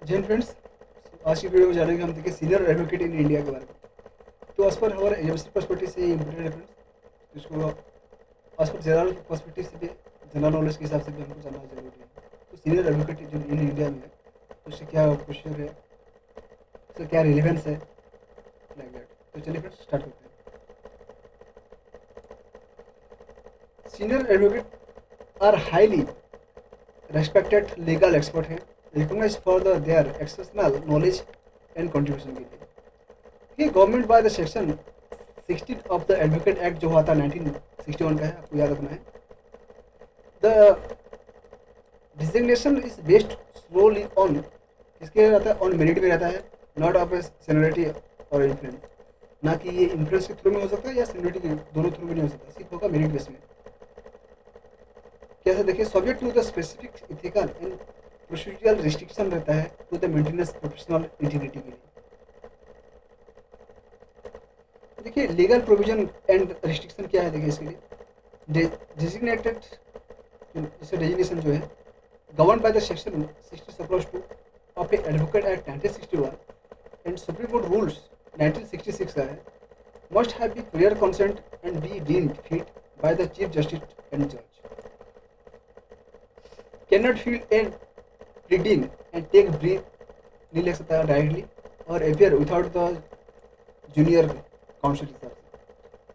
जी friends, आज की video में जानेंगे हम देखिए सीनियर एडवोकेट इन इंडिया के बारे में। तो एज पर हमारे एजेंसी पर्सपेक्टिव से इम्पोर्टेंट है फ्रेंड्स। इसको एज पर जनरल पर्सपेक्टिव से भी, जनरल नॉलेज के हिसाब से भी हमको जानना जरूरी है। तो सीनियर एडवोकेट जो इन इंडिया में है, तो उससे क्या प्रोसीजर है, उसका क्या रिलेवेंस है, लाइक दैट। तो चलिए फ्रेंड्स स्टार्ट करते हैं। Senior advocate are highly respected legal expert हैं, recognise for their exceptional knowledge and contribution के लिए। ये government by the section 16 of the advocate act जो हुआ था 1961 का है, आपको याद रखना है। The designation is based slowly on, किसके रहता है, ऑन मेरिट में रहता है, नॉट ऑफ सीनियरिटी और इन्फ्लुएंस। ना कि ये इन्फ्लुएंस के थ्रू में हो सकता है या सीनियरिटी के दोनों थ्रू में नहीं हो सकता, सिर्फ होगा मेरिट बेस में। कैसे देखिए, subject to the specific ethical and procedural restriction रहता है to the maintenance professional integrity के लिए। देखिए लीगल प्रोविजन एंड रिस्ट्रिक्शन क्या है, देखिए इसके लिए डेजिग्नेटेड, जैसे डेजिग्नेशन जो है govern by the section 60 of a advocate act 1961 and supreme court rules 1966 का है, must have be clear consent and be deemed fit by the chief justice and जज, can not feel and pleading and take breath, नहीं ले सकता directly, और appear without the junior counsel हिसाब से।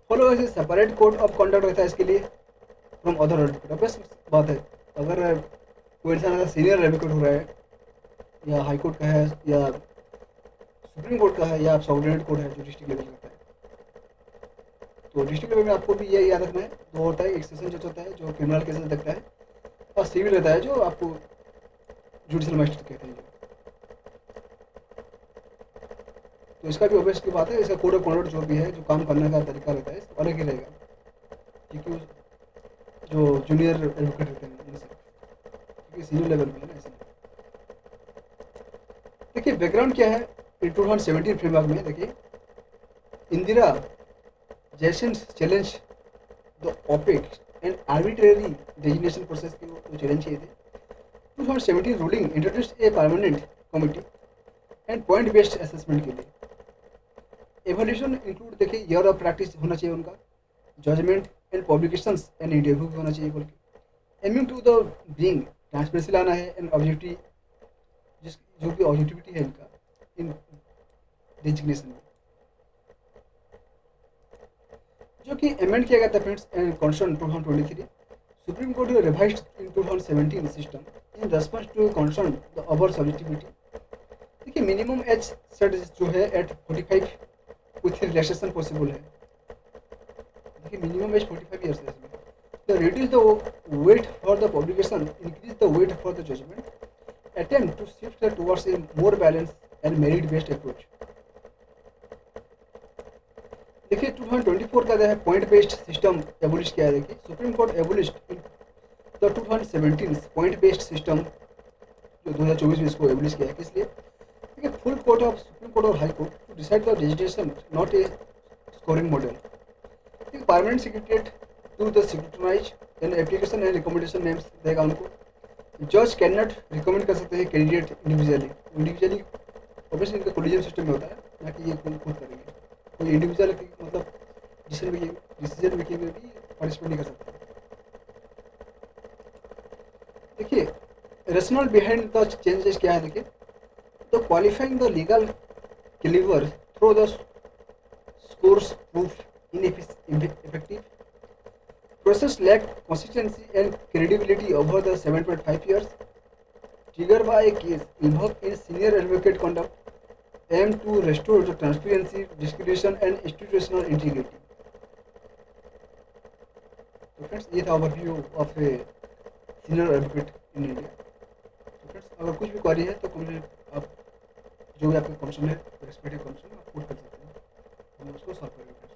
Follow ऐसे सेपरेट कोड ऑफ कंडक्ट रहता है इसके लिए फ्रॉम अदर एडवोकेट। बस बात है, अगर कोई इंसान अगर सीनियर एडवोकेट हो रहा है, या हाई कोर्ट का है, या सुप्रीम कोर्ट का है, या आप सॉवर्डिनेट कोर्ट है जो डिस्ट्रिक्ट लेवल का है, तो डिस्ट्रिक्ट लेवल में आपको भी ये याद रखना है, दो होता है, एक सेशन जज होता है जो क्रिमिनल केसेस देखता है, और सिविल रहता है जो आपको जुडिशल मजिस्ट्रेट कहते हैं। तो इसका भी ऑब्वियस की बात है, इसका कोड ऑफ कंडक्ट जो भी है, जो काम करने का तरीका रहता है, अलग ही रहेगा, क्योंकि जो जूनियर एडवोकेट रहते हैं उनसे, क्योंकि सीनियर लेवल में है ना, इसलिए। देखिए बैकग्राउंड क्या है, 2017 फ्रेमवर्क में देखिए, Indira Jaising challenge the opaque and arbitrary designation process के वो चैलेंज किए थे। 2017 ruling introduced a permanent committee and point based assessment के लिए। एवोल्यूशन इंक्लूड देखिए ईयर ऑफ प्रैक्टिस होना चाहिए उनका, judgment and publications and interview भी होना चाहिए बोल के, aiming to the being transparency लाना है एंड ऑब्जेक्टिव, जिस जो भी ऑब्जेक्टिविटी है इनका इन डेजिग्नेशन में, जो कि अमेंड किया गया था friends constitution 2023। Supreme court revised in 2017 system in response to concern the over subjectivity. देखिए मिनिमम एज सेट जो है एट 45 विथ रिलैक्सेशन पॉसिबल है। देखिए मिनिमम एज 45 ईयर्स है इसमें। The reduce the weight for the publication, increase the weight for the judgment, attempt to shift towards a more balanced and merit based approach। देखिए 2024 का जो है point based system abolish किया है। देखिए supreme court एबोलिश्ड in the 2017 point based system, जो 2024 में इसको एबोलिश किया है, किस लिए? देखिए full court of supreme court और high court to decide the legislation, not a scoring model. Permanent secretariat to the signaturise and application and recommendation names देगा उनको। जज कैन नॉट रिकमेंड कर सकते हैं कैंडिडेट इंडिविजुअली ऑब्वियसली इनका collegium system में होता है, ना कि ये खुद करेंगे। कोई इंडिविजुअल मतलब डिसीजन मेकिंग में भी पार्टिसिपेट नहीं कर सकता। देखिए रेशनल बिहाइंड द चेंजेस क्या है, देखिए तो qualifying the legal clever through the scores proof ineffective, process lacked consistency and credibility over the 7.5 years, triggered by a case involved in senior advocate conduct, aimed to restore the transparency, discretion and institutional integrity। तो friends ये था overview of a senior advocate in India. तो friends अगर कुछ भी query है तो comment आप जो भी आपका क्वेश्चन है, रेस्पेक्टिव क्वेश्चन आप पुट कर सकते हैं, हम उसको सॉल्व करेंगे।